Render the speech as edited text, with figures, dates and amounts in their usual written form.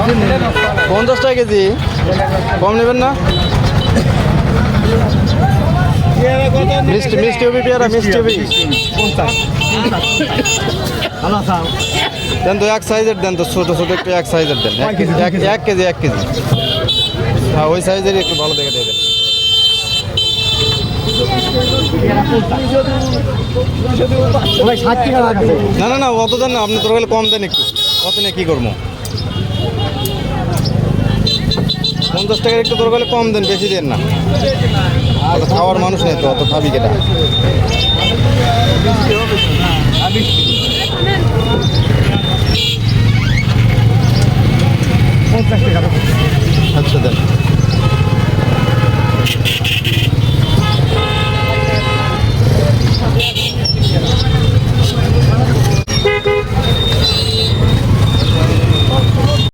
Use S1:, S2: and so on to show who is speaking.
S1: 50 টাকা কেজি, কম নেবেন না? মিষ্টি মিষ্টি হবি পেয়ারা, মিষ্টি হবি দেন তো, এক সাইজের দেন তো, ছোটো ছোটো একটু এক সাইজের দেন, 1 কেজি 1 কেজি 1 কেজি। হ্যাঁ ওই সাইজেরই একটু ভালো দেখে দিয়ে দেন। না না না অত দেন না আপনি, তোর গেলে কম দেন একটু, কত নিয়ে কী করবো? 50 টাকার একটু তোর গেলে কম দেন, বেশি দেন না, অত খাওয়ার মানুষ নেই তো, অত খাবি কেটা? আচ্ছা দেন।